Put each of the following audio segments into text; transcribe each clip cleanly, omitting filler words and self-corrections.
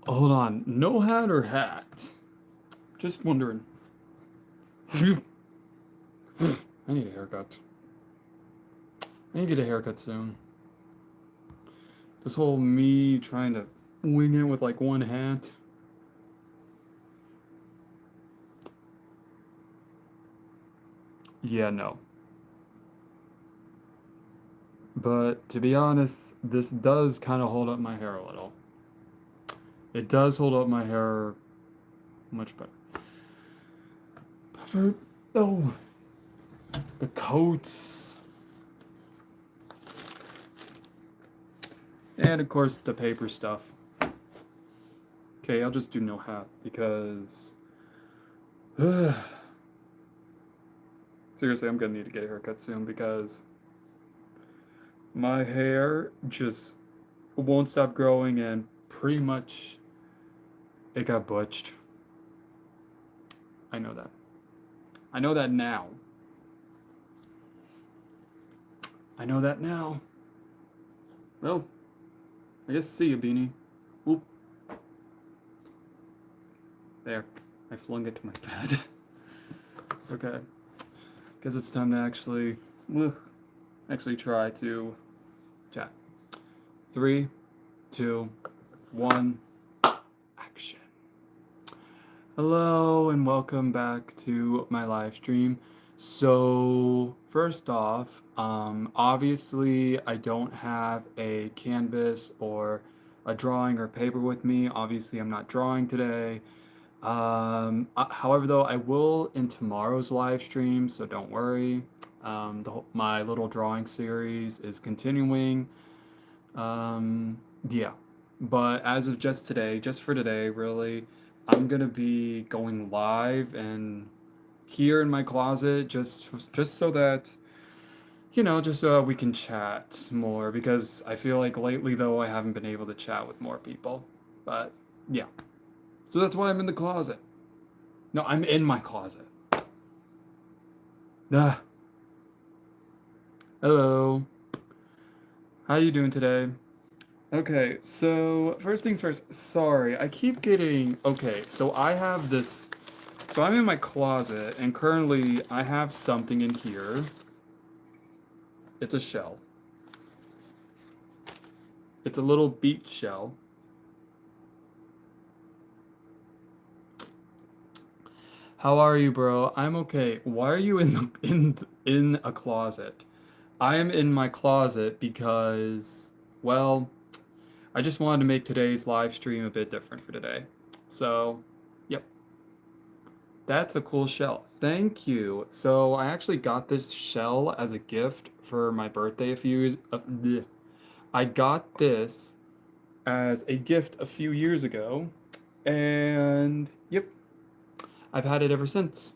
Hold on. No hat or hat? Just wondering. I need a haircut. I need to get a haircut soon. This whole me trying to wing it with like one hat. Yeah, no. But to be honest, this does kind of hold up my hair a little. It does hold up my hair much better. For, oh, the coats. And of course the paper stuff. Okay, I'll just do no hat because seriously, I'm gonna need to get a haircut soon because my hair just won't stop growing and pretty much it got butched. I know that. I know that now. I know that now. Well, I guess see you, Beanie. Whoop. There. I flung it to my bed. Okay. Guess it's time to actually try to chat. 3, 2, 1, action. Hello and welcome back to my live stream. So first off, obviously I don't have a canvas or a drawing or paper with me. Obviously I'm not drawing today. However though, I will in tomorrow's live stream, so don't worry. My little drawing series is continuing. Yeah, but as of just today, just for today, really, I'm gonna be going live and here in my closet just so that just so we can chat more because I feel like lately though I haven't been able to chat with more people. But yeah, so that's why I'm in the closet. No, I'm in my closet. Ah, hello. How you doing today? Okay, so first things first. Sorry, I keep getting. Okay, so I have this. So I'm in my closet, and currently I have something in here. It's a shell. It's a little beach shell. How are you, bro? I'm okay. Why are you in a closet? I am in my closet because, well, I just wanted to make today's live stream a bit different for today. So, yep. That's a cool shell. Thank you. So I actually got this shell as a gift for my birthday a few years. I got this as a gift a few years ago, and yep, I've had it ever since.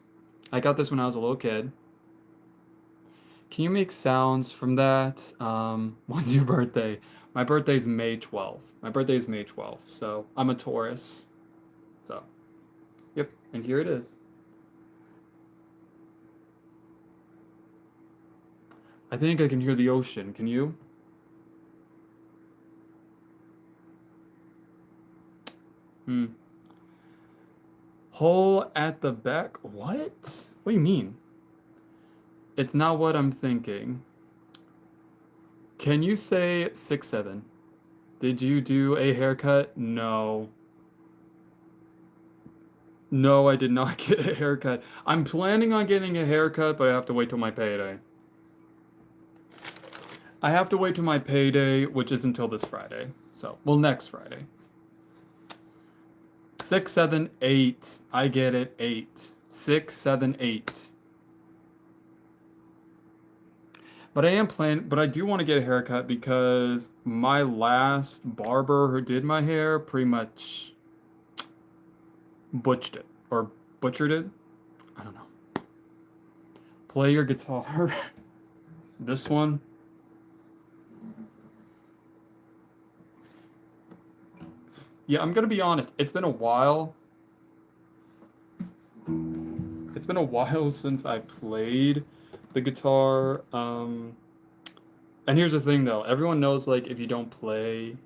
I got this when I was a little kid. Can you make sounds from that? When's your birthday? My birthday's May 12th. My birthday is May 12th, so I'm a Taurus. So, yep, and here it is. I think I can hear the ocean. Can you? Hmm. Hole at the back? What? What do you mean? It's not what I'm thinking. Can you say 6'7"? Did you do a haircut? No. No, I did not get a haircut. I'm planning on getting a haircut, but I have to wait till my payday. I have to wait till my payday, which is until this Friday. So, well, next Friday. 6, 7, 8. I get it. 8. 6, 7, 8. But I do want to get a haircut because my last barber who did my hair pretty much butched it or butchered it. I don't know. Play your guitar. This one. Yeah, I'm gonna be honest. It's been a while. It's been a while since I played the guitar. And here's the thing though, everyone knows like if you don't play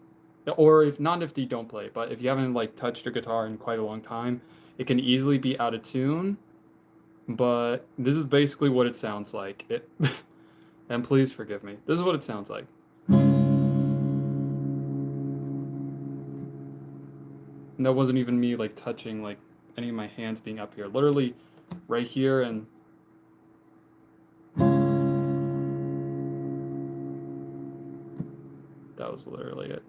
or if not if you don't play, but if you haven't like touched a guitar in quite a long time, it can easily be out of tune. But this is basically what it sounds like. It, and please forgive me. This is what it sounds like. And that wasn't even me like touching like any of my hands being up here. Literally right here and that was literally it.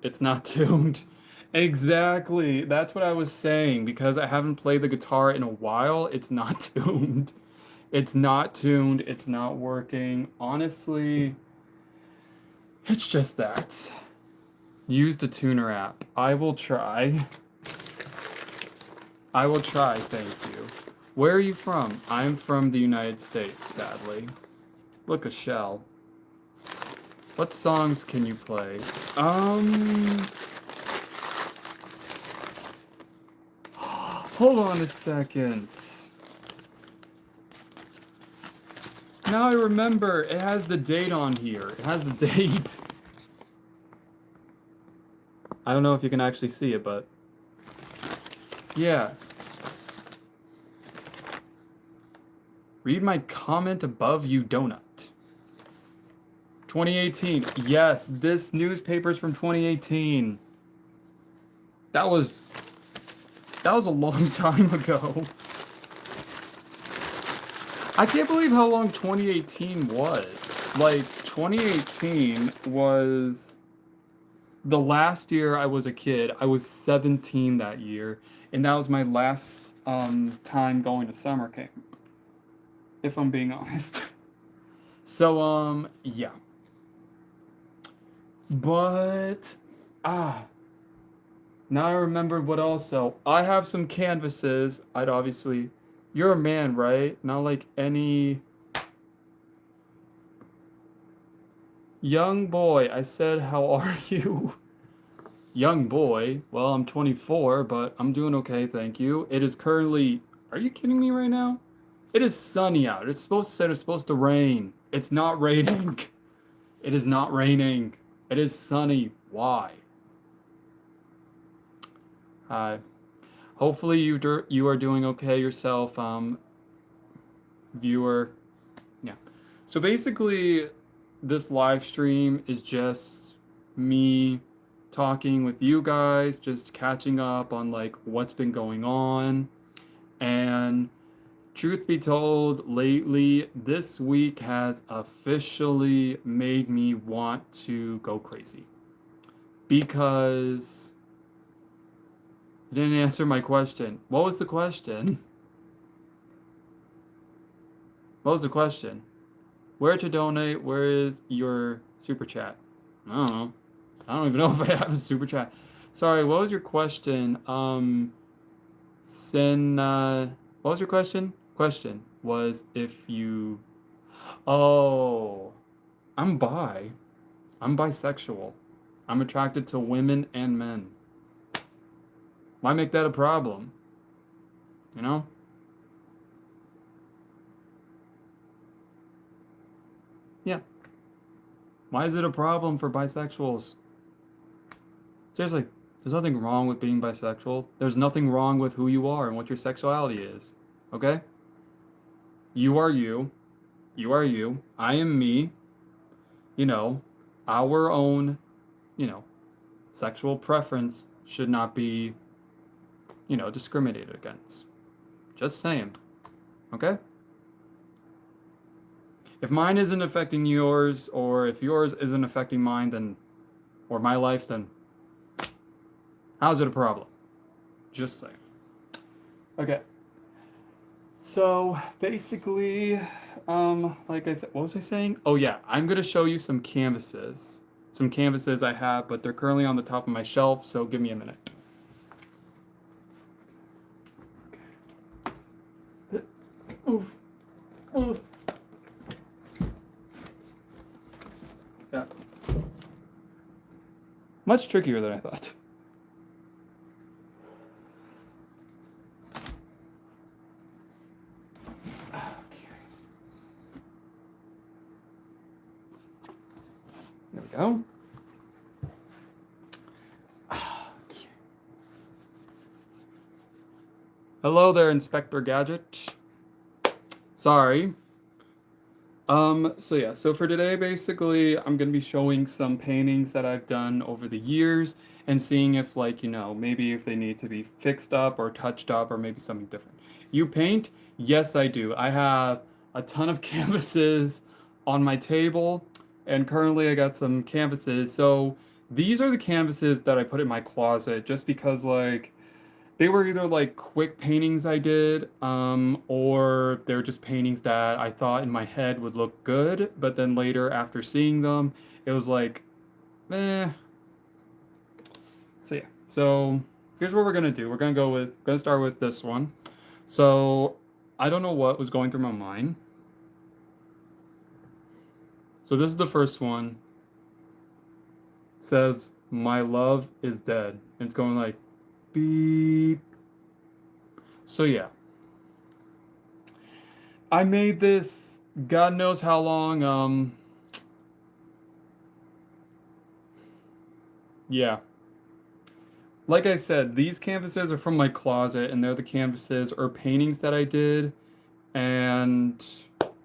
It's not tuned. Exactly. That's what I was saying. Because I haven't played the guitar in a while, it's not tuned. It's not tuned. It's not working. Honestly, it's just that. Use the tuner app. I will try. I will try, thank you. Where are you from? I'm from the United States, sadly. Look, a shell. What songs can you play? Hold on a second. Now I remember, it has the date on here. It has the date. I don't know if you can actually see it, but yeah. Read my comment above, you donut. 2018. Yes, this newspaper's from 2018. That was a long time ago. I can't believe how long 2018 was. Like, 2018 was the last year I was a kid. I was 17 that year, and that was my last time going to summer camp, if I'm being honest. So, yeah. But, now I remembered what also. I have some canvases. I'd obviously. You're a man, right? Not like any. Young boy, I said, how are you? Young boy, well, I'm 24, but I'm doing okay, thank you. It is currently. Are you kidding me right now? It is sunny out. It's supposed to say it's supposed to rain. It's not raining. It is not raining. It is sunny. Why? Hi. Hopefully you are doing okay yourself, viewer. Yeah. So basically, this live stream is just me talking with you guys, just catching up on like what's been going on. And truth be told, lately, this week has officially made me want to go crazy. Because you didn't answer my question. What was the question? What was the question? Where to donate? Where is your super chat? I don't know. I don't even know if I have a super chat. Sorry, what was your question? What was your question? Question was if you. Oh, I'm bi. I'm bisexual. I'm attracted to women and men. Why make that a problem? You know? Yeah. Why is it a problem for bisexuals? Seriously, there's nothing wrong with being bisexual. There's nothing wrong with who you are and what your sexuality is. Okay? You are you. You are you. I am me. You know, our own, sexual preference should not be, discriminated against. Just saying. Okay? If mine isn't affecting yours, or if yours isn't affecting mine, then, or my life, then how's it a problem? Just saying. Okay. So basically, like I said, what was I saying? Oh yeah, I'm gonna show you some canvases. Some canvases I have, but they're currently on the top of my shelf, so give me a minute. Oof. Oof. Yeah. Much trickier than I thought. There we go. Hello there, Inspector Gadget. Sorry. So yeah, so for today, basically, I'm gonna be showing some paintings that I've done over the years and seeing if, like, maybe if they need to be fixed up or touched up or maybe something different. You paint? Yes, I do. I have a ton of canvases on my table, and currently I got some canvases. So these are the canvases that I put in my closet just because, like, they were either like quick paintings I did, or they're just paintings that I thought in my head would look good, but then later after seeing them, it was like, eh. So yeah. So here's what we're gonna do. We're gonna start with this one. So I don't know what was going through my mind. So this is the first one. It says, "My love is dead." And it's going like beep. So yeah. I made this God knows how long. Yeah. Like I said, these canvases are from my closet, and they're the canvases or paintings that I did. And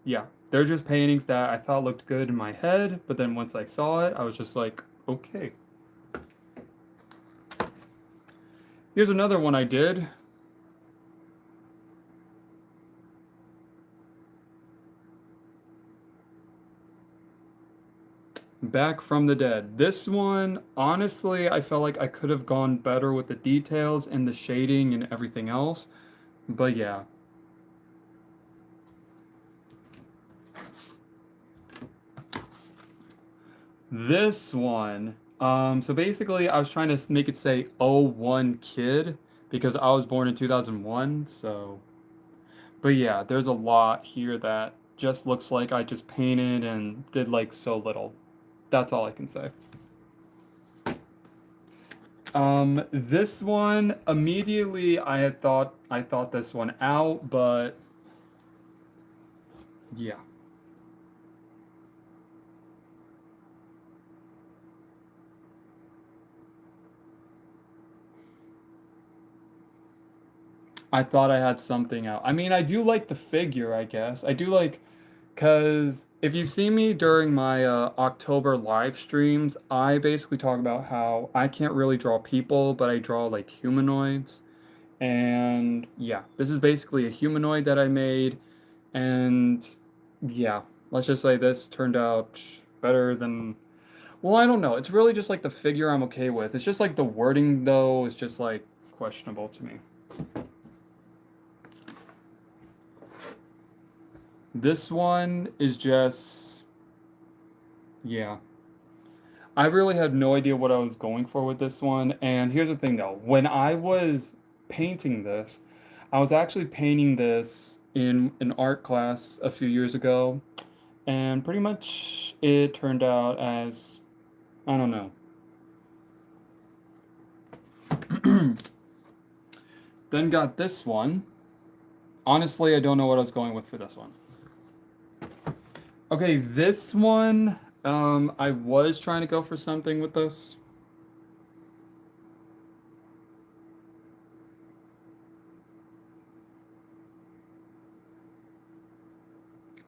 yeah, they're just paintings that I thought looked good in my head, but then once I saw it, I was just like, okay. Here's another one I did. Back from the Dead. This one, honestly, I felt like I could have gone better with the details and the shading and everything else. But yeah. This one, so basically I was trying to make it say '01 kid because I was born in 2001, so but yeah, there's a lot here that just looks like I just painted and did like so little. That's all I can say. This one immediately I thought this one out, but yeah. I thought I had something out. I mean, I do like the figure, I guess. I do like, because if you've seen me during my October live streams, I basically talk about how I can't really draw people, but I draw like humanoids. And yeah, this is basically a humanoid that I made. And yeah, let's just say this turned out better than. Well, I don't know. It's really just like the figure I'm okay with. It's just like the wording, though, is just like questionable to me. This one is just, yeah. I really had no idea what I was going for with this one. And here's the thing though, when I was painting this, I was actually painting this in an art class a few years ago, and pretty much it turned out as, I don't know. Then got this one. Honestly, I don't know what I was going with for this one. Okay, this one, I was trying to go for something with this.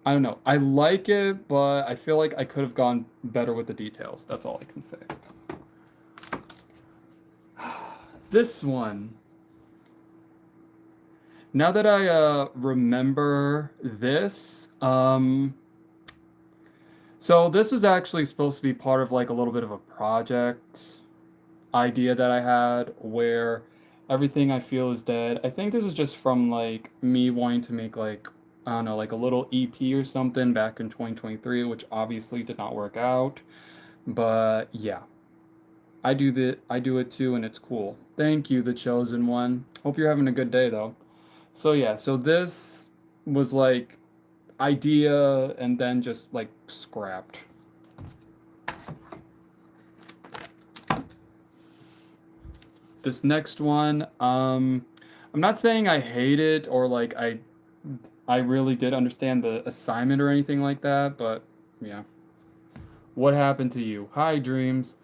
I don't know. I like it, but I feel like I could have gone better with the details. That's all I can say. This one. Now that I remember this, so this was actually supposed to be part of like a little bit of a project idea that I had where everything I feel is dead. I think this is just from like me wanting to make like, I don't know, like a little EP or something back in 2023, which obviously did not work out. But yeah, I do it too, and it's cool. Thank you, the chosen one. Hope you're having a good day though. So yeah, so this was like idea and then just like scrapped. This next one, I'm not saying I hate it or like I really did understand the assignment or anything like that, but yeah. What happened to you? Hi, dreams.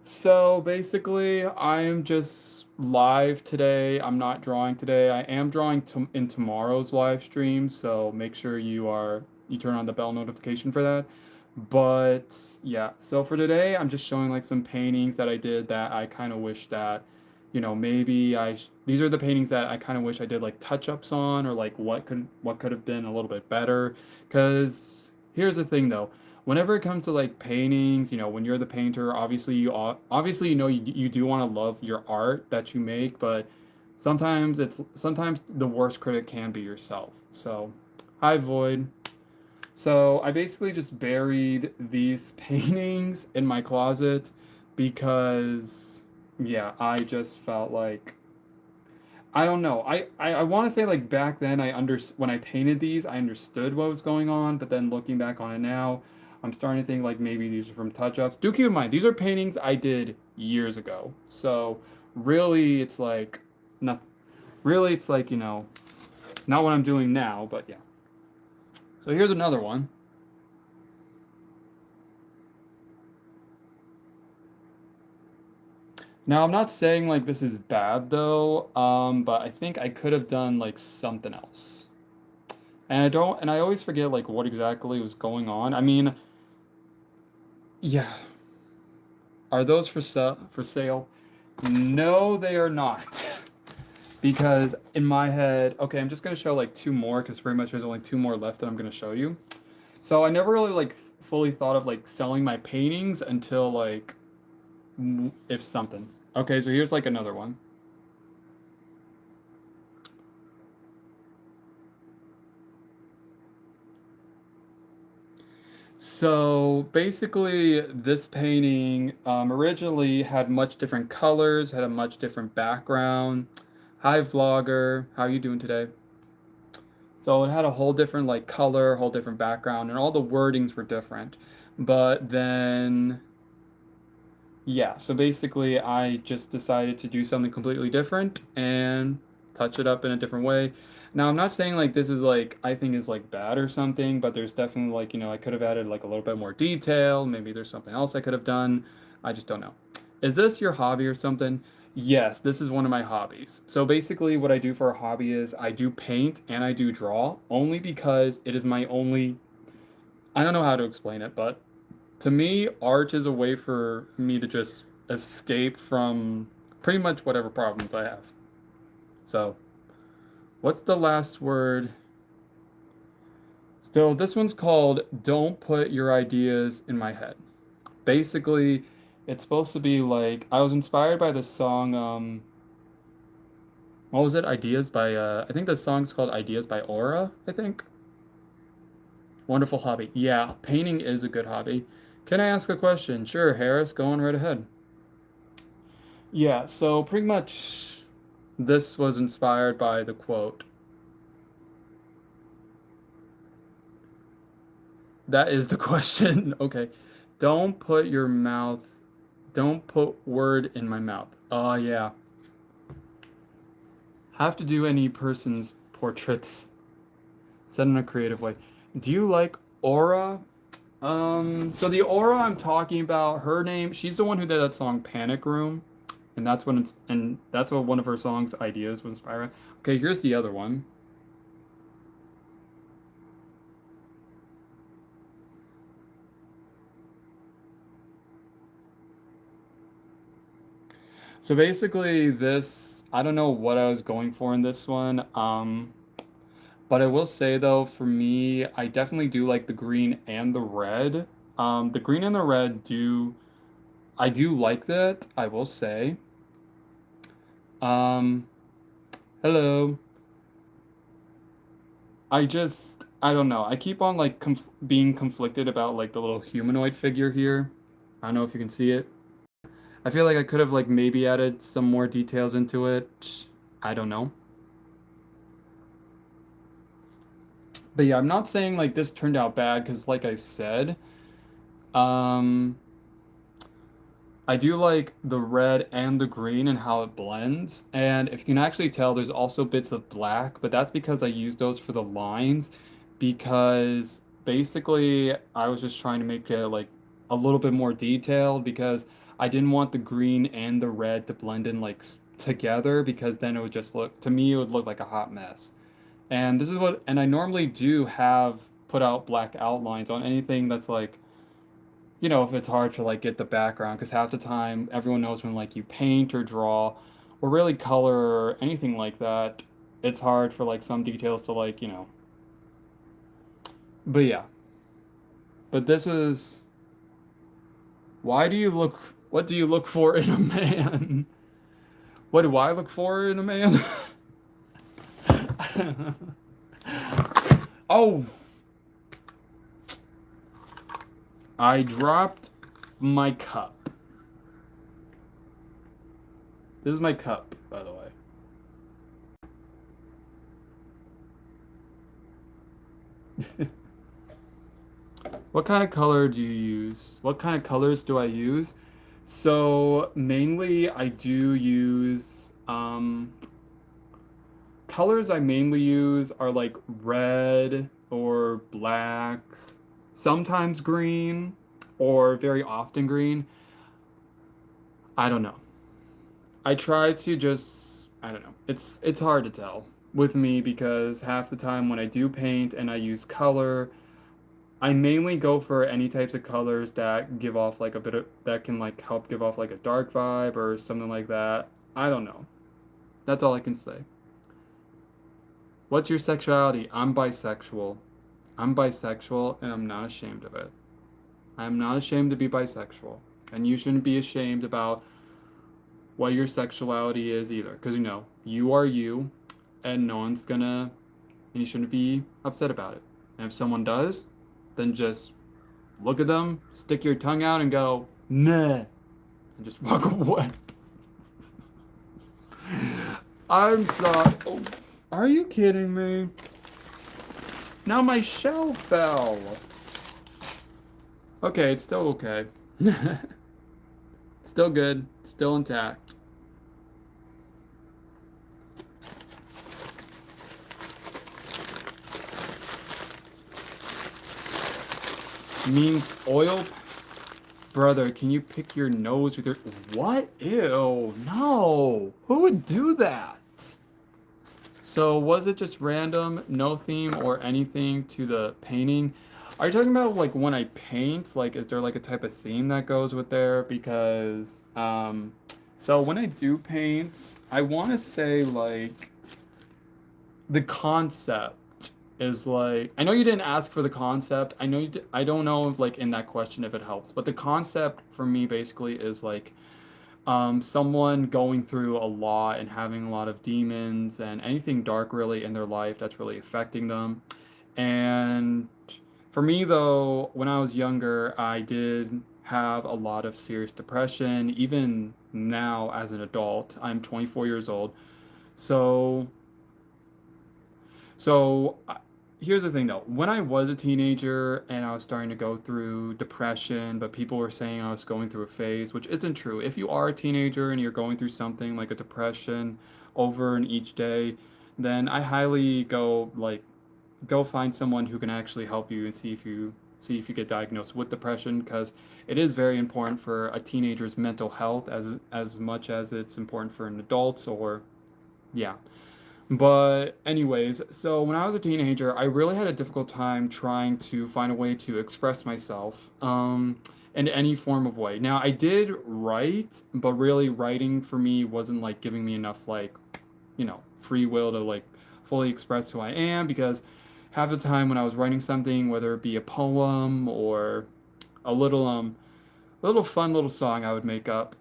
So basically, I am just live today. I'm not drawing today. I am drawing in tomorrow's live stream, so make sure you turn on the bell notification for that. But yeah, so for today, I'm just showing like some paintings that I did that I kind of wish that, maybe these are the paintings that I kind of wish I did like touch-ups on, or like what could have been a little bit better. Because here's the thing though, whenever it comes to like paintings, when you're the painter, obviously you do want to love your art that you make, but sometimes the worst critic can be yourself. So, hi Void. So I basically just buried these paintings in my closet because, yeah, I just felt like, I don't know. I want to say like back then when I painted these, I understood what was going on, but then looking back on it now, I'm starting to think like maybe these are from touch-ups. Do keep in mind, these are paintings I did years ago. So really it's like not really it's like, not what I'm doing now, but yeah. So here's another one. Now, I'm not saying like this is bad though, but I think I could have done like something else. And I always forget like what exactly was going on. I mean, yeah, are those for sale? No, they are not. Because in my head, okay, I'm just gonna show like two more because pretty much there's only two more left that I'm gonna show you. So I never really like fully thought of like selling my paintings until like if something. Okay, so here's like another one. So basically, this painting originally had much different colors, had a much different background. Hi, vlogger, how you doing today? So it had a whole different like color, whole different background, and all the wordings were different. But then, yeah, so basically, I just decided to do something completely different and touch it up in a different way. Now, I'm not saying like this is like I think is like bad or something, but there's definitely like, I could have added like a little bit more detail. Maybe there's something else I could have done. I just don't know. Is this your hobby or something? Yes, this is one of my hobbies. So basically, what I do for a hobby is I do paint and I do draw only because it is my only, I don't know how to explain it, but to me, art is a way for me to just escape from pretty much whatever problems I have. So, what's the last word? Still, this one's called Don't Put Your Ideas in My Head. Basically, it's supposed to be like I was inspired by the song what was it? Ideas by I think the song's called Ideas by Aura, I think. Wonderful hobby. Yeah, painting is a good hobby. Can I ask a question? Sure, Harris, go on right ahead. Yeah, so pretty much this was inspired by the quote. That is the question. Okay. Don't put your mouth, don't put word in my mouth. Oh, yeah. Have to do any person's portraits said in a creative way. Do you like Aura? So the Aura I'm talking about, her name, she's the one who did that song Panic Room. And that's what one of her songs ideas was inspired. Okay, here's the other one. So basically, I don't know what I was going for in this one. But I will say though, for me, I definitely do like the green and the red. The green and the red I do like that, I will say. Um, hello. I don't know. I keep on like being conflicted about like the little humanoid figure here. I don't know if you can see it. I feel like I could have like maybe added some more details into it. I don't know. But yeah, I'm not saying like this turned out bad because like I said, um, I do like the red and the green and how it blends. And if you can actually tell, there's also bits of black, but that's because I use those for the lines because basically I was just trying to make it like a little bit more detailed because I didn't want the green and the red to blend in like together because then it would just look, to me, it would look like a hot mess. And this is what, and I normally do have put out black outlines on anything that's like, if it's hard to like get the background, because half the time everyone knows when like you paint or draw or really color or anything like that, it's hard for like some details to like. But yeah, but this is, why do you look, what do you look for in a man? What do I look for in a man? Oh, I dropped my cup. This is my cup, by the way. What kind of color do you use? What kind of colors do I use? So mainly I do use colors I mainly use are like red or black, sometimes green, or very often green. I don't know. I try to just, I don't know. It's hard to tell with me because half the time when I do paint and I use color, I mainly go for any types of colors that give off like a bit of, that can like help give off like a dark vibe or something like that. I don't know. That's all I can say. What's your sexuality? I'm bisexual. I'm bisexual and I'm not ashamed of it. I'm not ashamed to be bisexual. And you shouldn't be ashamed about what your sexuality is either. Because you are you and no one's gonna, and you shouldn't be upset about it. And if someone does, then just look at them, stick your tongue out and go, nah, and just walk away. I'm sorry. Oh, are you kidding me? Now my shell fell. Okay, it's still okay. Still good, still intact. Means oil. Brother, can you pick your nose with your... What? Ew, no. Who would do that? So was it just random, no theme or anything to the painting? Are you talking about like when I paint? Like, is there like a type of theme that goes with there? Because, so when I do paint, I want to say like the concept is like, I know you didn't ask for the concept. I know you did, I don't know if like in that question if it helps, but the concept for me basically is like someone going through a lot and having a lot of demons and anything dark really in their life that's really affecting them. And for me though, when I was younger, I did have a lot of serious depression. Even now as an adult, I'm 24 years old. So so here's the thing though. When I was a teenager and I was starting to go through depression, but people were saying I was going through a phase, which isn't true. If you are a teenager and you're going through something like a depression over and each day, then I highly go find someone who can actually help you and see if you get diagnosed with depression because it is very important for a teenager's mental health as much as it's important for an adult's or yeah. But anyways, so when I was a teenager, I really had a difficult time trying to find a way to express myself in any form of way. Now, I did write, but really writing for me wasn't like giving me enough like, free will to like fully express who I am because half the time when I was writing something, whether it be a poem or a little fun little song I would make up.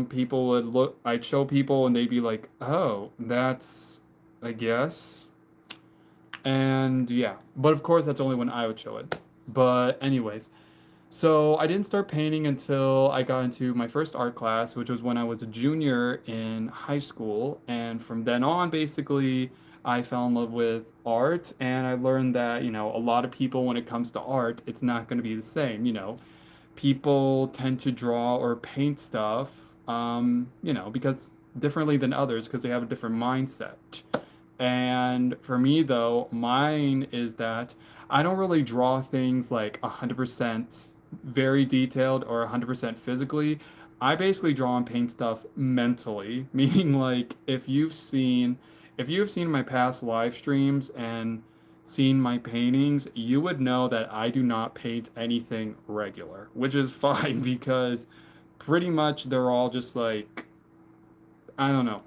People would look, I'd show people and they'd be like, "Oh, that's, I guess." And yeah, but of course that's only when I would show it. But anyways, so I didn't start painting until I got into my first art class, which was when I was a junior in high school, and from then on, basically, I fell in love with art, and I learned that, a lot of people when it comes to art, it's not going to be the same. People tend to draw or paint stuff, because differently than others because they have a different mindset. And for me, though, mine is that I don't really draw things like 100%. very detailed or 100% physically. I basically draw and paint stuff mentally, meaning like if you've seen my past live streams and seen my paintings, you would know that I do not paint anything regular, which is fine because pretty much they're all just like I don't know.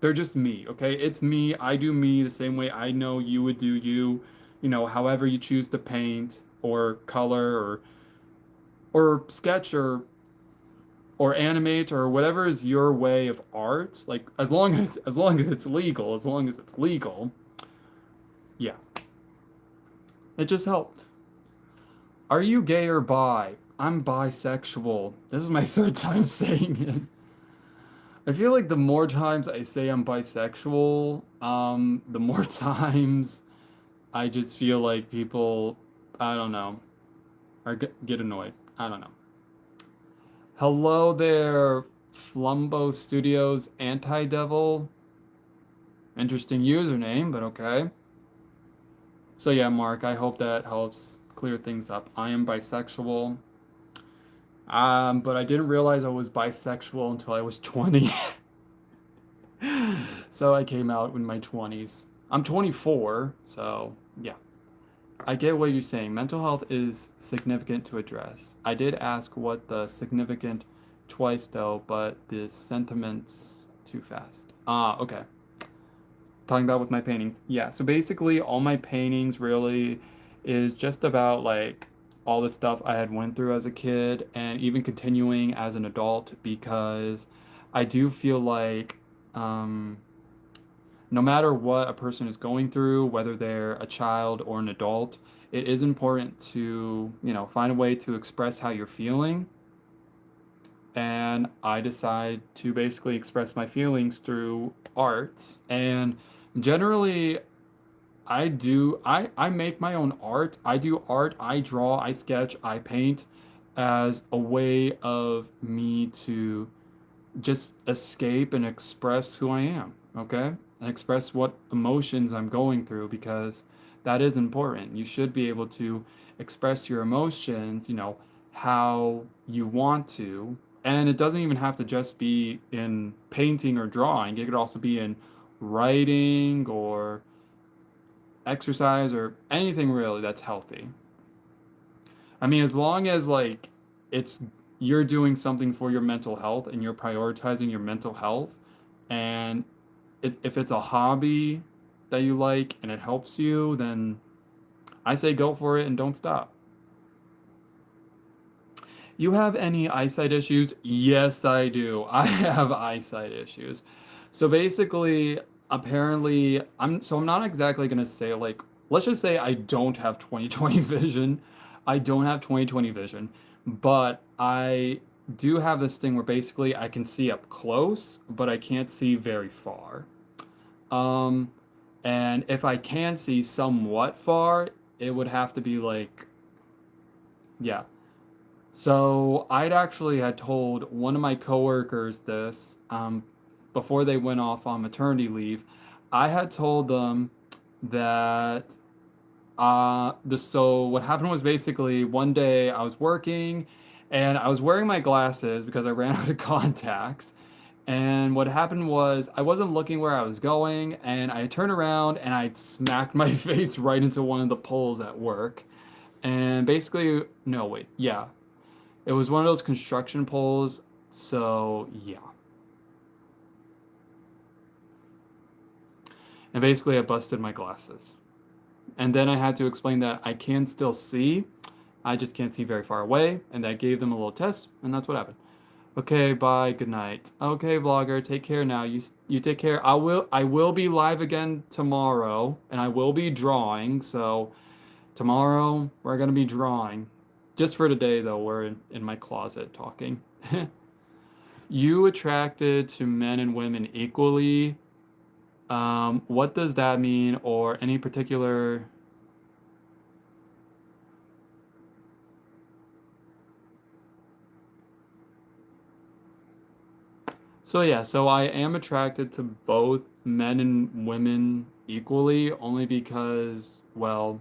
They're just me, okay? It's me. I do me the same way I know you would do you, however you choose to paint or color or sketch or animate or whatever is your way of art. Like as long as it's legal, as long as it's legal, yeah. It just helped. Are you gay or bi? I'm bisexual. This is my third time saying it. I feel like the more times I say I'm bisexual, the more times I just feel like people, I don't know, get annoyed. I don't know. Hello there, Flumbo Studios Anti-Devil. Interesting username, but okay. So yeah, Mark, I hope that helps clear things up. I am bisexual. But I didn't realize I was bisexual until I was 20. So I came out in my 20s. I'm 24, so yeah. I get what you're saying. Mental health is significant to address. I did ask what the significant twice though, but the sentiments too fast. Ah, okay. Talking about with my paintings. Yeah, so basically all my paintings really is just about like all the stuff I had went through as a kid and even continuing as an adult because I do feel like um no matter what a person is going through, whether they're a child or an adult, it is important to, find a way to express how you're feeling. And I decide to basically express my feelings through arts. And generally, I make my own art. I do art, I draw, I sketch, I paint as a way of me to just escape and express who I am, okay? And express what emotions I'm going through because that is important. You should be able to express your emotions, how you want to. And it doesn't even have to just be in painting or drawing. It could also be in writing or exercise or anything really that's healthy. I mean, as long as like it's you're doing something for your mental health and you're prioritizing your mental health, and if it's a hobby that you like and it helps you, then I say go for it and don't stop. You have any eyesight issues? Yes, I do. I have eyesight issues. So basically, apparently, I'm not exactly gonna say like let's just say I don't have 20/20 vision. I don't have 20/20 vision, but I do have this thing where basically I can see up close, but I can't see very far. Um, and if I can see somewhat far, it would have to be like, yeah, so I'd actually had told one of my coworkers this before they went off on maternity leave. I had told them that so what happened was basically one day I was working and I was wearing my glasses because I ran out of contacts. And what happened was I wasn't looking where I was going and I turned around and I smacked my face right into one of the poles at work. And basically, no, wait, yeah, it was one of those construction poles, so yeah. And basically, I busted my glasses. And then I had to explain that I can still see, I just can't see very far away. And I gave them a little test, and that's what happened. Okay, bye, good night. Okay, vlogger, take care now. You take care. I will be live again tomorrow, and I will be drawing. So tomorrow we're gonna be drawing. Just for today, though, we're in my closet talking. You attracted to men and women equally. What does that mean, or any particular? So yeah, so I am attracted to both men and women equally, only because, well,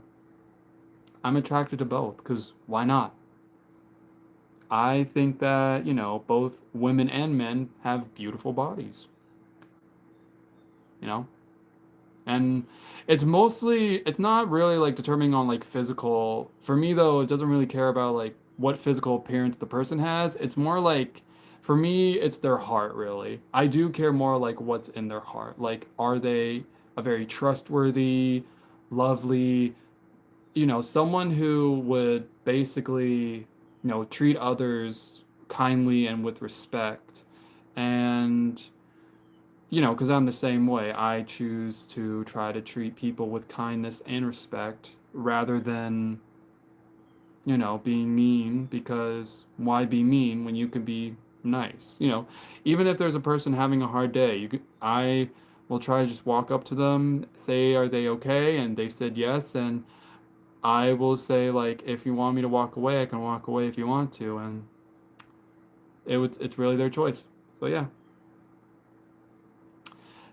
I'm attracted to both, because why not? I think that, both women and men have beautiful bodies, you know? And it's not really like determining on like physical. For me though, it doesn't really care about like what physical appearance the person has. It's more like, for me, it's their heart really. I do care more like what's in their heart. Like, are they a very trustworthy, lovely, someone who would basically, treat others kindly and with respect. And because I'm the same way. I choose to try to treat people with kindness and respect rather than, being mean, because why be mean when you can be nice? Even if there's a person having a hard day, I will try to just walk up to them, say, are they okay? And they said yes. And I will say, like, if you want me to walk away, I can walk away if you want to. And it's really their choice. So, yeah.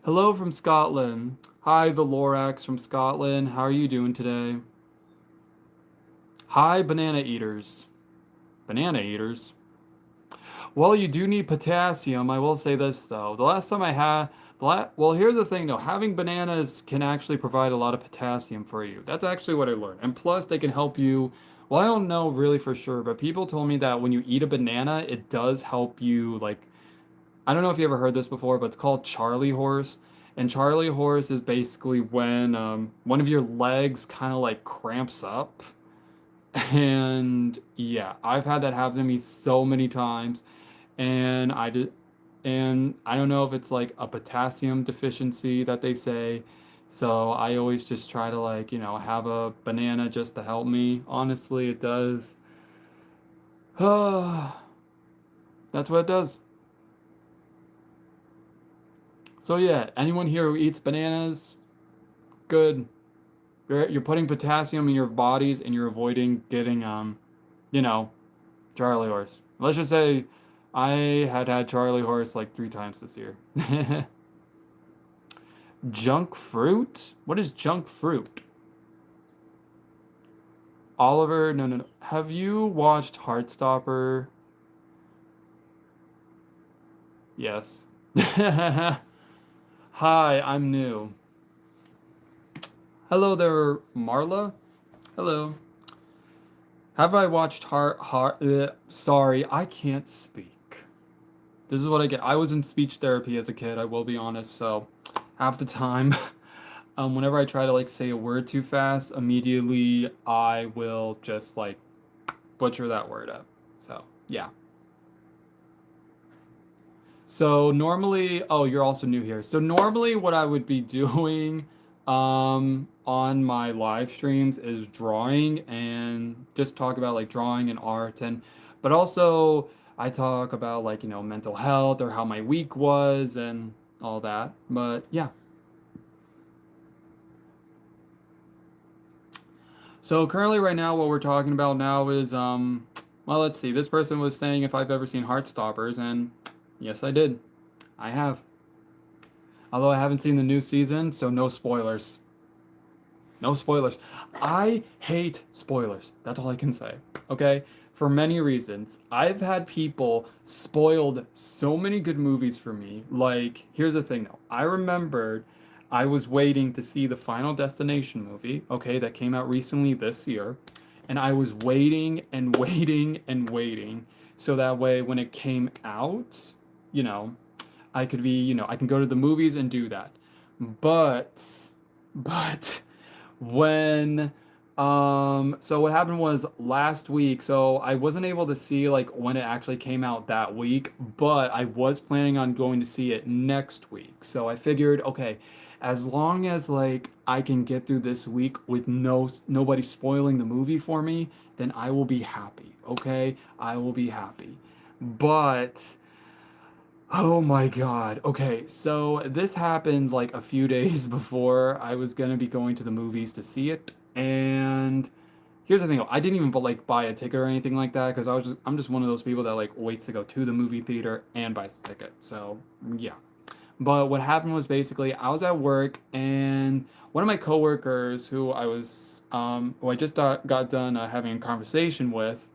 Hello from Scotland. Hi, the Lorax from Scotland. How are you doing today? Hi, banana eaters. Banana eaters? Well, you do need potassium. I will say this though. The last time I had, well, here's the thing though. Having bananas can actually provide a lot of potassium for you. That's actually what I learned. And plus, they can help you. Well, I don't know really for sure, but people told me that when you eat a banana, it does help you like, I don't know if you ever heard this before, but it's called Charlie horse. And Charlie horse is basically when one of your legs kind of like cramps up. And yeah, I've had that happen to me so many times. And I don't know if it's like a potassium deficiency that they say. So I always just try to like, have a banana just to help me. Honestly, it does. That's what it does. So yeah, anyone here who eats bananas, good. You're putting potassium in your bodies and you're avoiding getting you know, Charlie horse. Let's just say I had Charlie horse like 3 times this year. Junk fruit? What is junk fruit? Oliver, no, no, no. Have you watched Heartstopper? Yes. Hi, I'm new. Hello there, Marla. Hello. Have I watched sorry, I can't speak. This is what I get. I was in speech therapy as a kid, I will be honest, so half the time, whenever I try to like say a word too fast, immediately I will just like butcher that word up. So, yeah. So normally, oh, you're also new here. So normally what I would be doing on my live streams is drawing and just talk about like drawing and art, and but also I talk about like, mental health or how my week was and all that. But yeah. So currently right now what we're talking about now is well, let's see. This person was saying if I've ever seen Heartstoppers, and yes, I did. I have. Although I haven't seen the new season, so no spoilers. No spoilers. I hate spoilers. That's all I can say. Okay? For many reasons. I've had people spoiled so many good movies for me. Like, here's the thing though. I remembered I was waiting to see the Final Destination movie, okay, that came out recently this year. And I was waiting and waiting and waiting. So that way, when it came out, you know, I could be, I can go to the movies and do that. But, but when so what happened was last week, so I wasn't able to see like when it actually came out that week, but I was planning on going to see it next week. So I figured, okay, as long as like I can get through this week with nobody spoiling the movie for me, then I will be happy. Okay? I will be happy. But oh my God. Okay, so this happened like a few days before I was gonna be going to the movies to see it, and here's the thing, I didn't even like buy a ticket or anything like that because I'm just one of those people that like waits to go to the movie theater and buys the ticket. So yeah. But what happened was basically I was at work and one of my coworkers who I just got done having a conversation with,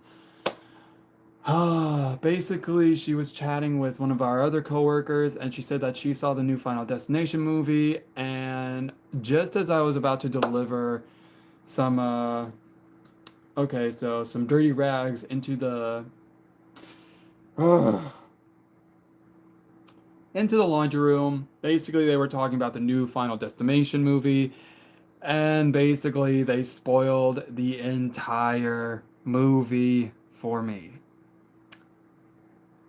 Basically, she was chatting with one of our other coworkers, and she said that she saw the new Final Destination movie. And just as I was about to deliver some, okay, so some dirty rags into the laundry room. Basically, they were talking about the new Final Destination movie, and basically, they spoiled the entire movie for me.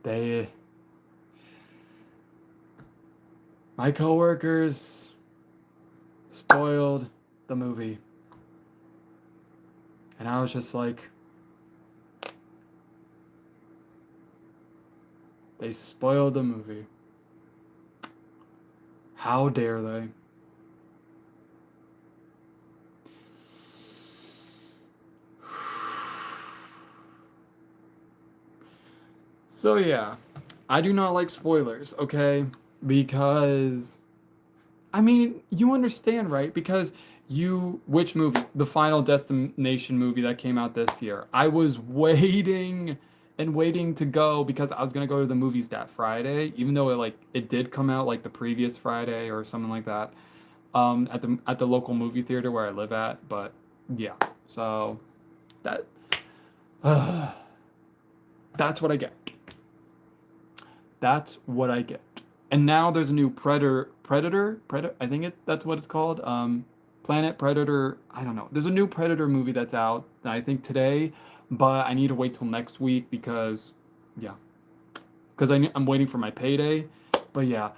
They, my coworkers, spoiled the movie. And I was just like, they spoiled the movie. How dare they? So yeah, I do not like spoilers, okay? Because I mean, you understand, right? Because which movie? The Final Destination movie that came out this year. I was waiting and waiting to go because I was gonna go to the movies that Friday, even though it did come out like the previous Friday or something like that, at the local movie theater where I live at. But yeah, so that that's what I get. That's what I get. And now there's a new Predator. I think that's what it's called. Planet Predator. I don't know. There's a new Predator movie that's out. I think today, but I need to wait till next week because, yeah, because I'm waiting for my payday. But yeah,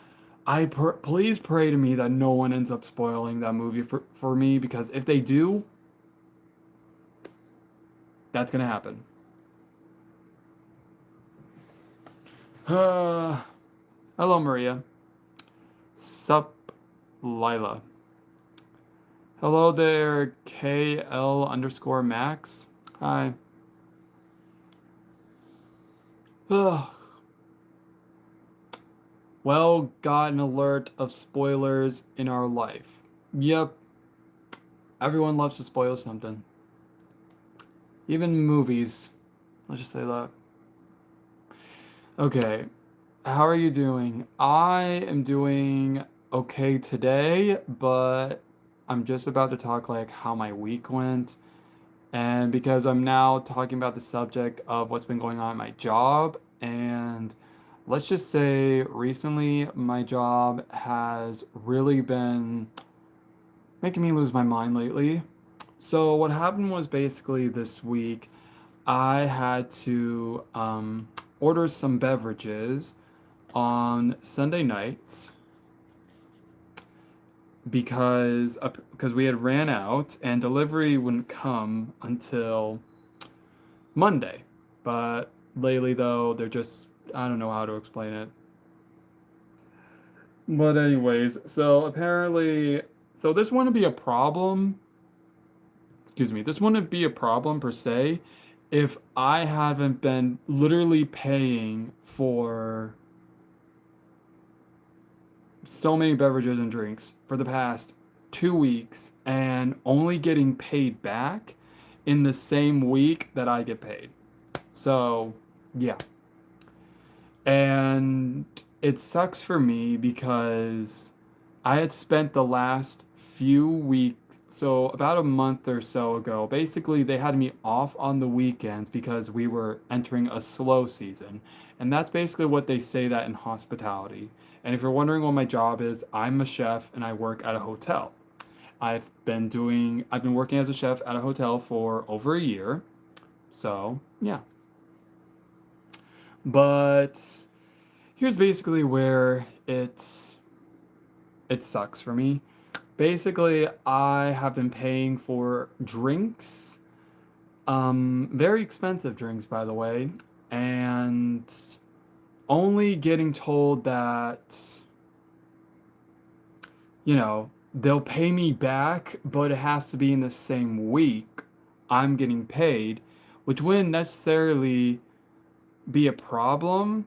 please pray to me that no one ends up spoiling that movie for me because if they do, that's gonna happen. Hello, Maria. Sup, Lila. Hello there, KL underscore Max. Hi. Ugh. Well, got an alert of spoilers in our life. Yep. Everyone loves to spoil something. Even movies. Let's just say that. Okay. How are you doing? I am doing okay today, but I'm just about to talk like how my week went. And because I'm now talking about the subject of what's been going on at my job, and let's just say recently my job has really been making me lose my mind lately. So, what happened was basically this week I had to order some beverages on Sunday nights because we had ran out and delivery wouldn't come until Monday. But lately though, they're just I don't know how to explain it. But anyways, so apparently this wouldn't be a problem. Excuse me. This wouldn't be a problem per se if I haven't been literally paying for so many beverages and drinks for the past 2 weeks and only getting paid back in the same week that I get paid. So, yeah. And it sucks for me because I had spent the last few weeks, so about a month or so ago, basically they had me off on the weekends because we were entering a slow season. And that's basically what they say that in hospitality. And if you're wondering what my job is, I'm a chef and I work at a hotel. I've been working as a chef at a hotel for over a year. So, yeah. But here's basically where it sucks for me. Basically, I have been paying for drinks, very expensive drinks, by the way, and only getting told that, they'll pay me back, but it has to be in the same week I'm getting paid, which wouldn't necessarily be a problem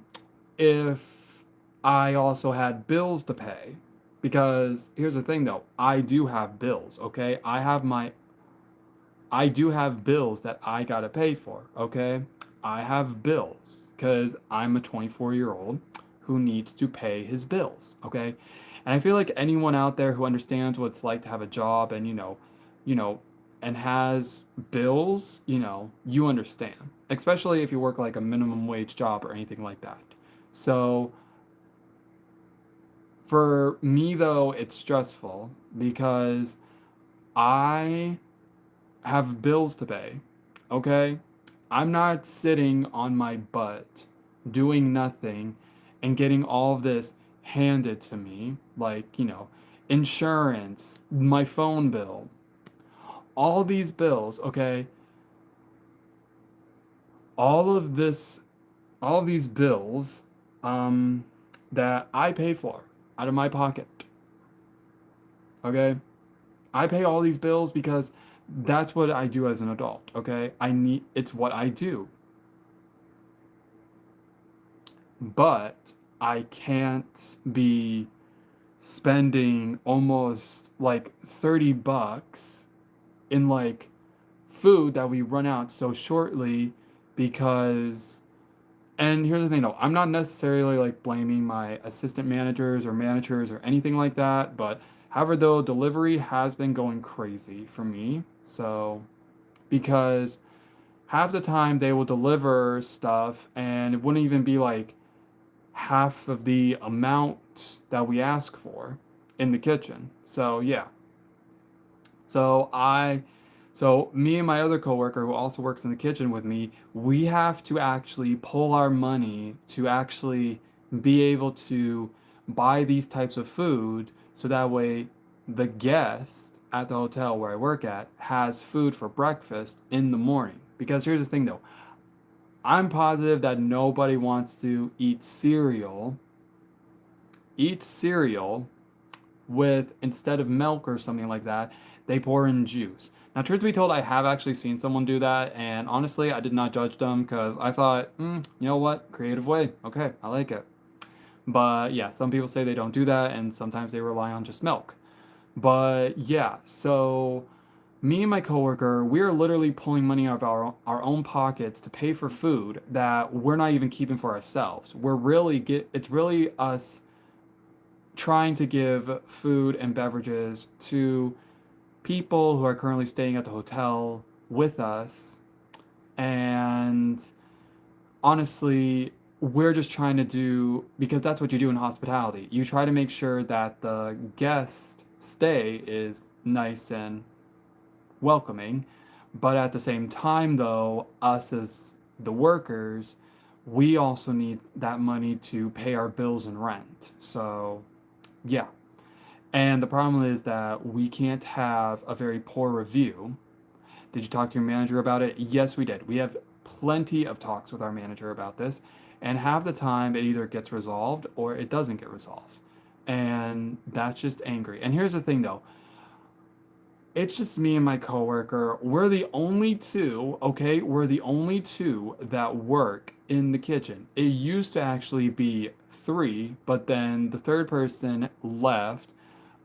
if I also had bills to pay. Because here's the thing though, I do have bills, okay? I do have bills that I gotta pay for, okay? I have bills because I'm a 24-year-old who needs to pay his bills, okay? And I feel like anyone out there who understands what it's like to have a job and, you know, and has bills, you understand, especially if you work like a minimum wage job or anything like that. So for me, though, it's stressful because I have bills to pay, okay? I'm not sitting on my butt doing nothing and getting all of this handed to me, like, insurance, my phone bill, all these bills, okay? All of this, all of these bills um, that I pay for out of my pocket, okay? I pay all these bills because that's what I do as an adult, okay? It's what I do. But I can't be spending almost like 30 bucks in like food that we run out so shortly because and here's the thing though, I'm not necessarily like blaming my assistant managers or anything like that, but however though delivery has been going crazy for me. So because half the time they will deliver stuff and it wouldn't even be like half of the amount that we ask for in the kitchen. So yeah. So I so me and my other coworker who also works in the kitchen with me, we have to actually pull our money to actually be able to buy these types of food so that way the guest at the hotel where I work at has food for breakfast in the morning. Because here's the thing though, I'm positive that nobody wants to eat cereal with instead of milk or something like that, they pour in juice. Now, truth be told, I have actually seen someone do that, and honestly, I did not judge them because I thought, you know what, creative way, okay, I like it. But yeah, some people say they don't do that, and sometimes they rely on just milk. But yeah, so me and my coworker, we are literally pulling money out of our own pockets to pay for food that we're not even keeping for ourselves. It's really us trying to give food and beverages to people who are currently staying at the hotel with us. And honestly, we're just trying to do, because that's what you do in hospitality. You try to make sure that the guest stay is nice and welcoming. But at the same time, though, us as the workers, we also need that money to pay our bills and rent. So, yeah. And the problem is that we can't have a very poor review. Did you talk to your manager about it? Yes, we did. We have plenty of talks with our manager about this, and half the time it either gets resolved or it doesn't get resolved. And that's just angry. And here's the thing though, it's just me and my coworker. We're the only two, okay? We're the only two that work in the kitchen. It used to actually be three, but then the third person left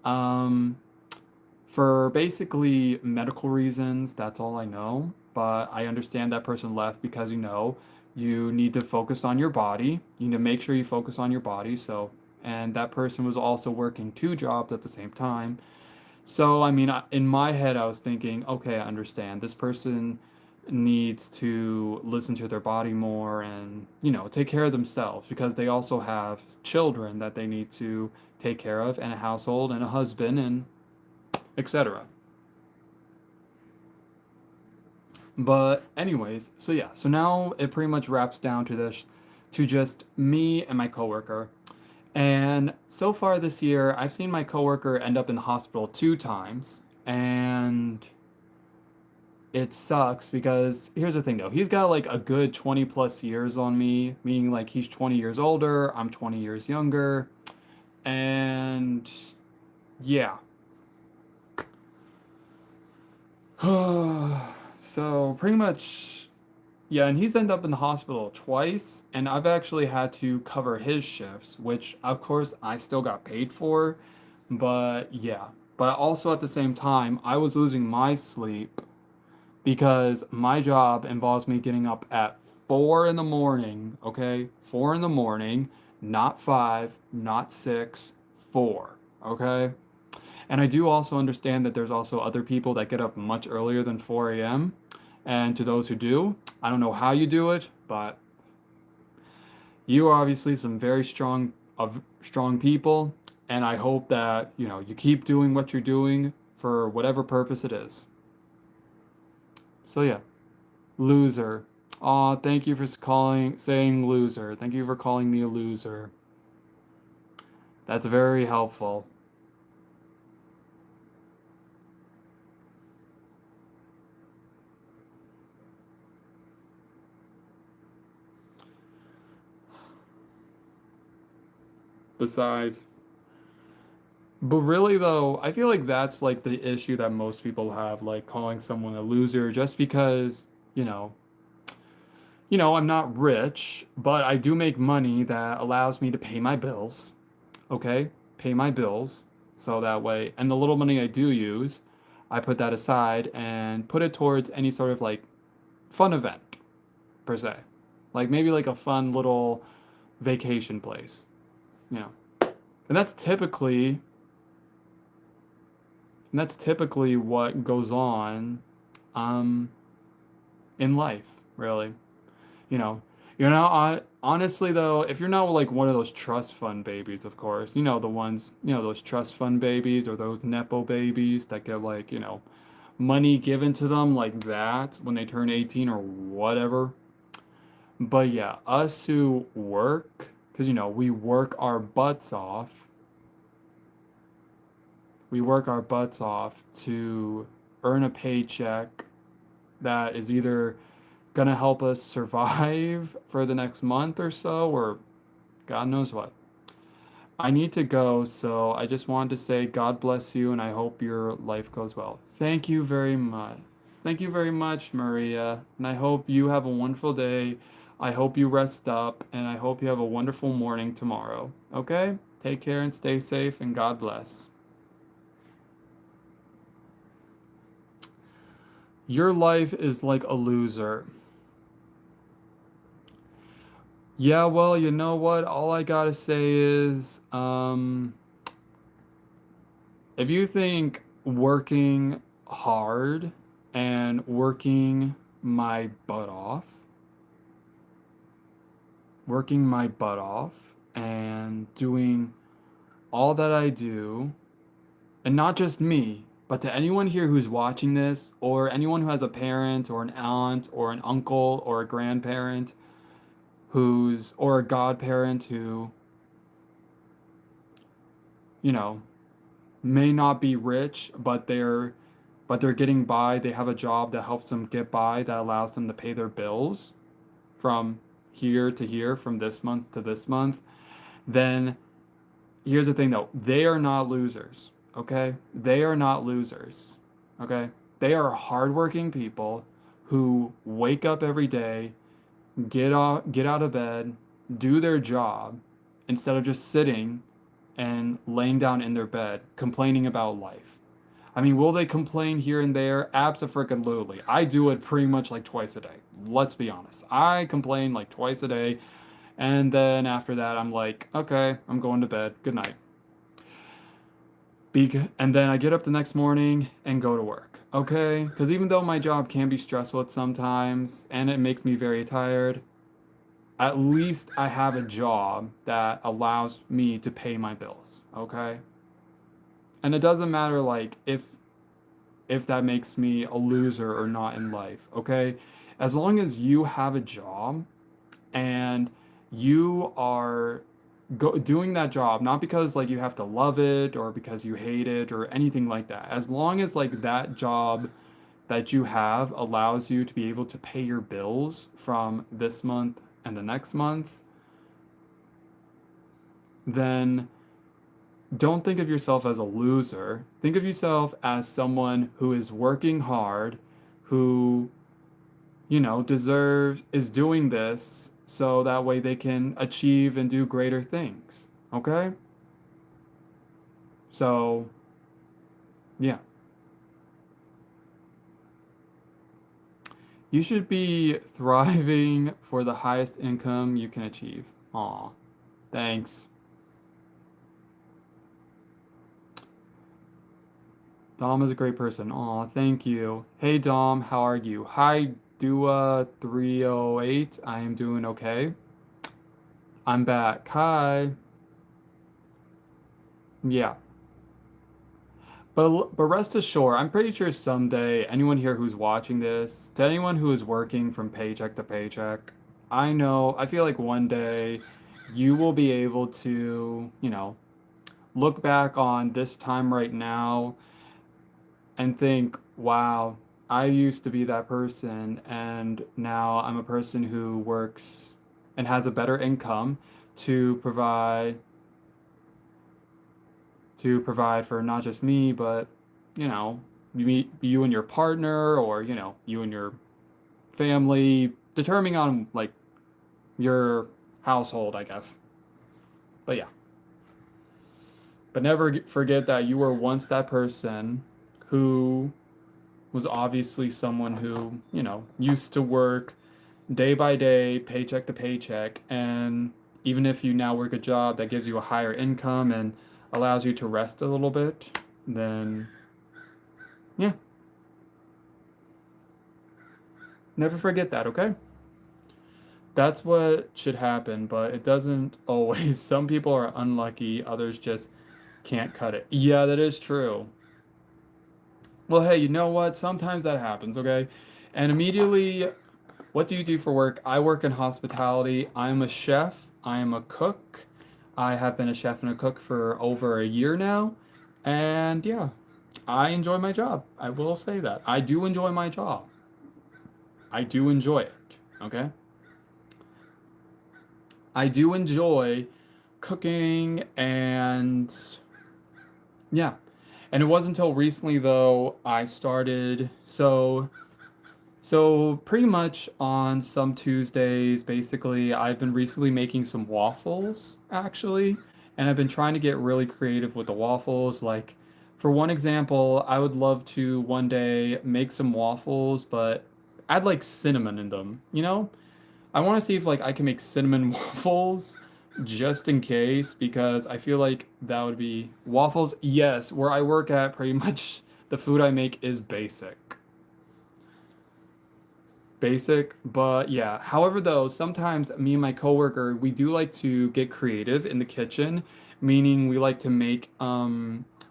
um, for basically medical reasons. That's all I know. But I understand that person left because, you need to focus on your body. You need to make sure you focus on your body. So, and that person was also working two jobs at the same time. So, I mean, in my head, I was thinking, okay, I understand. This person needs to listen to their body more and, take care of themselves because they also have children that they need to take care of and a household and a husband and etc. But anyways, so yeah, so now it pretty much wraps down to this to just me and my coworker. And so far this year, I've seen my coworker end up in the hospital two times, and it sucks because here's the thing though, he's got like a good 20 plus years on me, meaning like he's 20 years older, I'm 20 years younger, and yeah. So pretty much, yeah, and he's ended up in the hospital twice, and I've actually had to cover his shifts, which of course I still got paid for, but yeah. But also at the same time, I was losing my sleep because my job involves me getting up at 4 in the morning, okay? 4 in the morning, not 5, not 6, 4, okay? And I do also understand that there's also other people that get up much earlier than 4 a.m. And to those who do, I don't know how you do it, but you are obviously some very strong people, and I hope that, you keep doing what you're doing for whatever purpose it is. So yeah, loser. Aw, thank you for saying loser. Thank you for calling me a loser. That's very helpful. Besides, but really though, I feel like that's like the issue that most people have, like calling someone a loser just because, you know, I'm not rich, but I do make money that allows me to pay my bills. Okay? Pay my bills. So that way, and the little money I do use, I put that aside and put it towards any sort of like fun event, per se. Like maybe like a fun little vacation place, you know. And that's typically what goes on um in life, really. You know, honestly though, if you're not like one of those trust fund babies, of course, the ones, those trust fund babies or those nepo babies that get like, money given to them like that when they turn 18 or whatever. But yeah, us who work, because we work our butts off. We work our butts off to earn a paycheck that is either gonna help us survive for the next month or so, or God knows what. I need to go, so I just wanted to say God bless you and I hope your life goes well. Thank you very much. Thank you very much, Maria. And I hope you have a wonderful day. I hope you rest up and I hope you have a wonderful morning tomorrow. Okay? Take care and stay safe and God bless. Your life is like a loser. Yeah, well, you know what? All I gotta say is, if you think working hard and working my butt off and doing all that I do, and not just me, but to anyone here who's watching this, or anyone who has a parent or an aunt or an uncle or a grandparent or a godparent who, you know, may not be rich, but they're getting by. They have a job that helps them get by, that allows them to pay their bills from here to here, from this month to this month. Then here's the thing though, they are not losers, okay? They are not losers, okay? They are hardworking people who wake up every day, get out of bed, do their job instead of just sitting and laying down in their bed complaining about life. I mean, will they complain here and there? Abso-freaking-lutely. I do it pretty much like twice a day. Let's be honest. I complain like twice a day, and then after that, I'm like, okay, I'm going to bed. Good night. And then I get up the next morning and go to work. Okay? Because even though my job can be stressful at sometimes and it makes me very tired, at least I have a job that allows me to pay my bills. Okay? And it doesn't matter like if that makes me a loser or not in life, okay? As long as you have a job and you are doing that job, not because like you have to love it or because you hate it or anything like that. As long as like that job that you have allows you to be able to pay your bills from this month and the next month, then don't think of yourself as a loser. Think of yourself as someone who is working hard, who, is doing this so that way they can achieve and do greater things. Okay? So, yeah. You should be thriving for the highest income you can achieve. Aw, thanks. Dom is a great person. Aw, thank you. Hey Dom, how are you? Hi Dua308. I am doing okay. I'm back. Hi. Yeah. But rest assured, I'm pretty sure someday anyone here who's watching this, to anyone who is working from paycheck to paycheck, I feel like one day you will be able to, look back on this time right now and think, wow, I used to be that person, and now I'm a person who works and has a better income to provide for not just me, but you know, you and your partner, or you and your family, determining on like your household, I guess. But yeah, but never forget that you were once that person who was obviously someone who, used to work day by day, paycheck to paycheck, and even if you now work a job that gives you a higher income and allows you to rest a little bit, then yeah, never forget that, okay? That's what should happen, but it doesn't always. Some people are unlucky, others just can't cut it. Yeah, that is true. Well, hey, you know what? Sometimes that happens, okay? And immediately, what do you do for work? I work in hospitality. I'm a chef. I am a cook. I have been a chef and a cook for over a year now. And yeah, I enjoy my job. I will say that. I do enjoy my job. I do enjoy it, okay? I do enjoy cooking, and yeah. And it wasn't until recently though I started so pretty much on some Tuesdays basically I've been recently making some waffles actually, and I've been trying to get really creative with the waffles. Like for one example, I would love to one day make some waffles but add like cinnamon in them, you know? I want to see if like I can make cinnamon waffles just in case, because I feel like that would be waffles. Yes, where I work at, pretty much the food I make is basic. Basic, but yeah. However, though, sometimes me and my coworker, we do like to get creative in the kitchen, meaning we like to make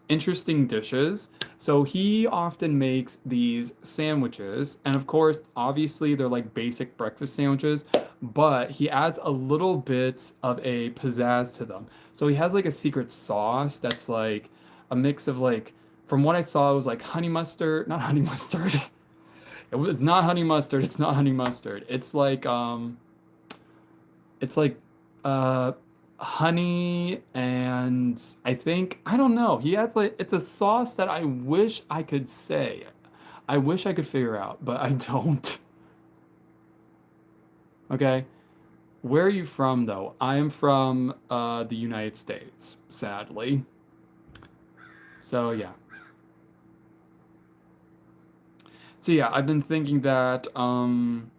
interesting dishes. So he often makes these sandwiches, and of course, obviously they're like basic breakfast sandwiches, but he adds a little bit of a pizzazz to them. So he has like a secret sauce that's like a mix of like, from what I saw, it was like honey mustard, not honey mustard. It's not honey mustard. It's not honey mustard. It's like uh honey, and I think, I don't know. He adds like, it's a sauce that I wish I could say. I wish I could figure out, but I don't. Okay. Where are you from though? I am from the United States, sadly. So yeah. So yeah, I've been thinking that when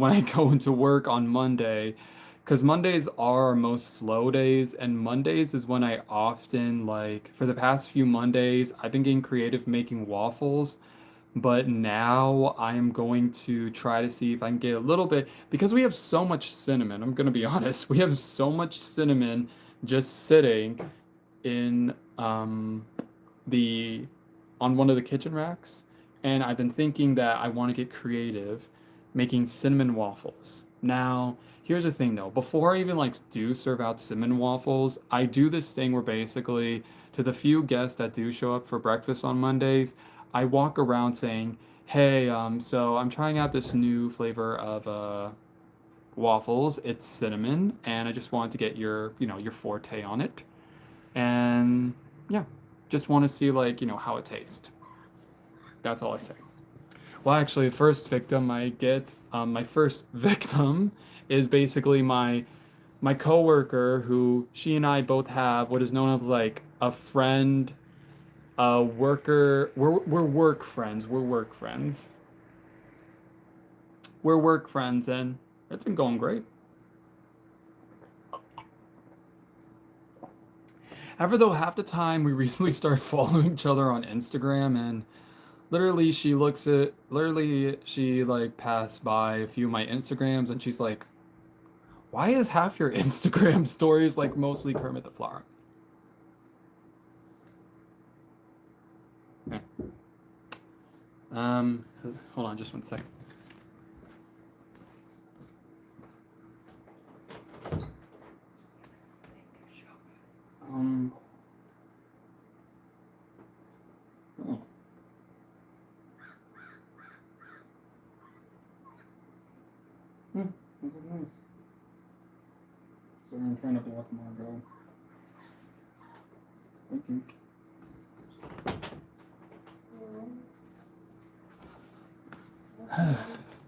I go into work on Monday, because Mondays are our most slow days, and Mondays is when I often, like, for the past few Mondays, I've been getting creative making waffles, but now I am going to try to see if I can get a little bit, because we have so much cinnamon, I'm gonna be honest, we have so much cinnamon just sitting in the on one of the kitchen racks, and I've been thinking that I want to get creative making cinnamon waffles. Now, here's the thing though, before I even like do serve out cinnamon waffles, I do this thing where basically to the few guests that do show up for breakfast on Mondays, I walk around saying, "Hey, so I'm trying out this new flavor of waffles. It's cinnamon, and I just wanted to get your forte on it." And yeah, just want to see like, how it tastes. That's all I say. Well, actually, the first victim I get, my first victim is basically my coworker, who she and I both have what is known as like a friend, a worker. We're work friends. We're work friends. we're work friends, and it's been going great. However, though, half the time we recently started following each other on Instagram, and literally she like passed by a few of my Instagrams, and she's like, "Why is half your Instagram stories like mostly Kermit the Frog?" Okay. Hold on just one second. Um, oh. This is nice. So I'm trying to block Margot. Thank you.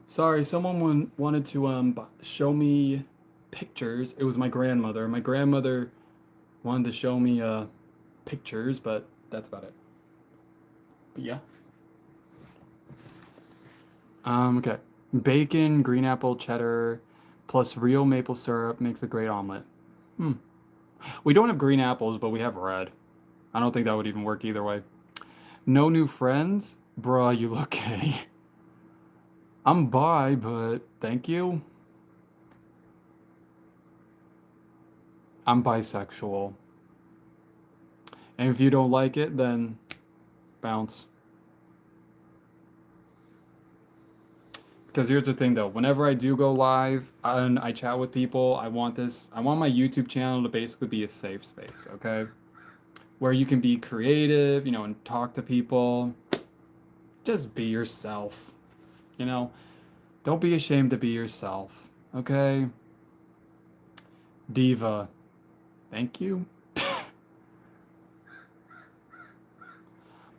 Sorry, someone wanted to show me pictures. It was my grandmother. My grandmother wanted to show me pictures, but that's about it. But yeah. Okay. Bacon, green apple, cheddar, plus real maple syrup makes a great omelet. We don't have green apples, but we have red. I don't think that would even work either way. No new friends? Bruh, you look gay. I'm bi, but thank you. I'm bisexual. And if you don't like it, then bounce. Because here's the thing though, whenever I do go live and I chat with people, I want my YouTube channel to basically be a safe space, okay? Where you can be creative, you know, and talk to people. Just be yourself, you know? Don't be ashamed to be yourself, okay? Diva. Thank you.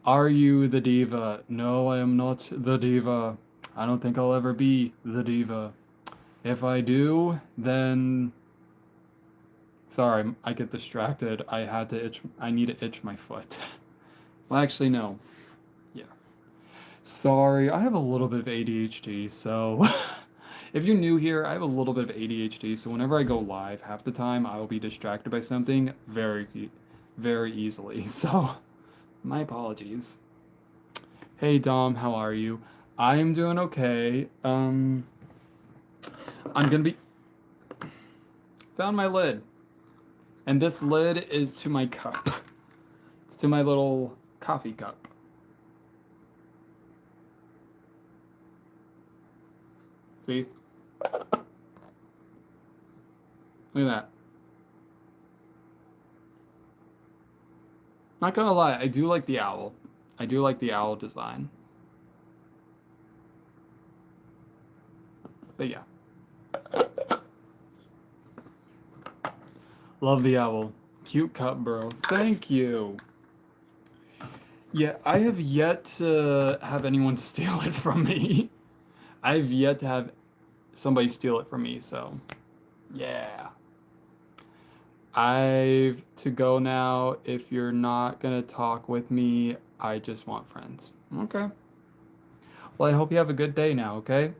Are you the diva? No, I am not the diva. I don't think I'll ever be the diva. If I do, then... Sorry, I get distracted. I need to itch my foot. Well, actually, no. Yeah. Sorry, I have a little bit of ADHD, so... If you're new here, I have a little bit of ADHD, so whenever I go live, half the time I will be distracted by something very, very easily. So, my apologies. Hey Dom, how are you? I'm doing okay. I'm gonna be... Found my lid. And this lid is to my cup. It's to my little coffee cup. See? Look at that. Not gonna lie, I do like the owl. I do like the owl design. But yeah. Love the owl. Cute cup, bro. Thank you. Yeah, I have yet to have anyone steal it from me. I've yet to have somebody steal it from me, so yeah. I've to go now. If you're not gonna talk with me, I just want friends. Okay. Well, I hope you have a good day now, okay?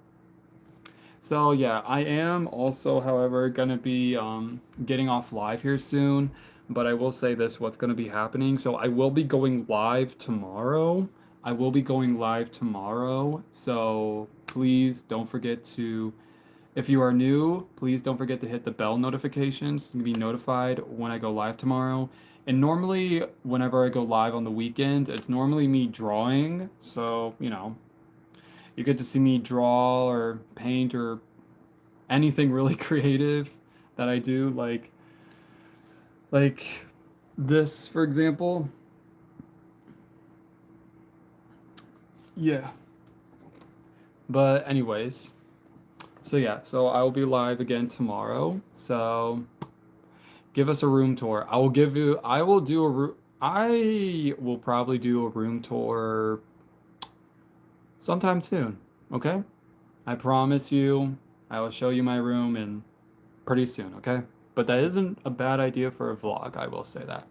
So yeah, I am also, however, gonna be getting off live here soon, but I will say this, what's gonna be happening. So I will be going live tomorrow. So please don't forget to, if you are new, please don't forget to hit the bell notifications to be notified when I go live tomorrow. And normally, whenever I go live on the weekend, it's normally me drawing. So, you know, you get to see me draw or paint or anything really creative that I do, like this, for example. Yeah. But anyways, so yeah, so I will be live again tomorrow. So give us a room tour. I will probably do a room tour sometime soon, okay? I promise you, I will show you my room and pretty soon, okay? But that isn't a bad idea for a vlog, I will say that.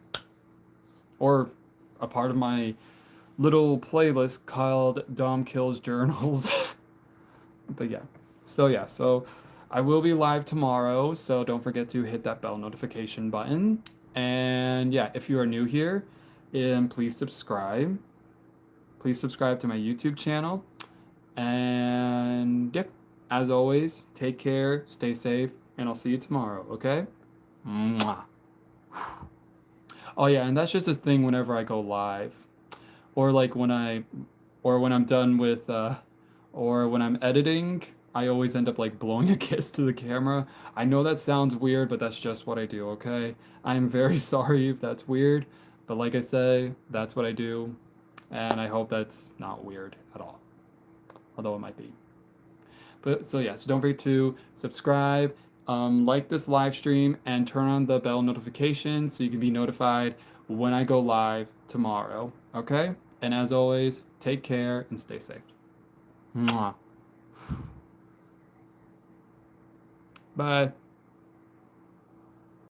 Or a part of my little playlist called Dom Kills Journals. But yeah. So yeah, so I will be live tomorrow, so don't forget to hit that bell notification button. And yeah, if you are new here, please subscribe. Please subscribe to my YouTube channel. And yep, as always, take care, stay safe, and I'll see you tomorrow, okay? Mwah. Oh yeah, and that's just a thing whenever I go live. Or like when I'm done with or when I'm editing, I always end up like blowing a kiss to the camera. I know that sounds weird, but that's just what I do, okay? I'm very sorry if that's weird, but like I say, that's what I do, and I hope that's not weird at all. Although it might be. But so yeah, so don't forget to subscribe, like this live stream, and turn on the bell notification so you can be notified when I go live tomorrow. Okay? And as always, take care and stay safe. Mwah. Bye.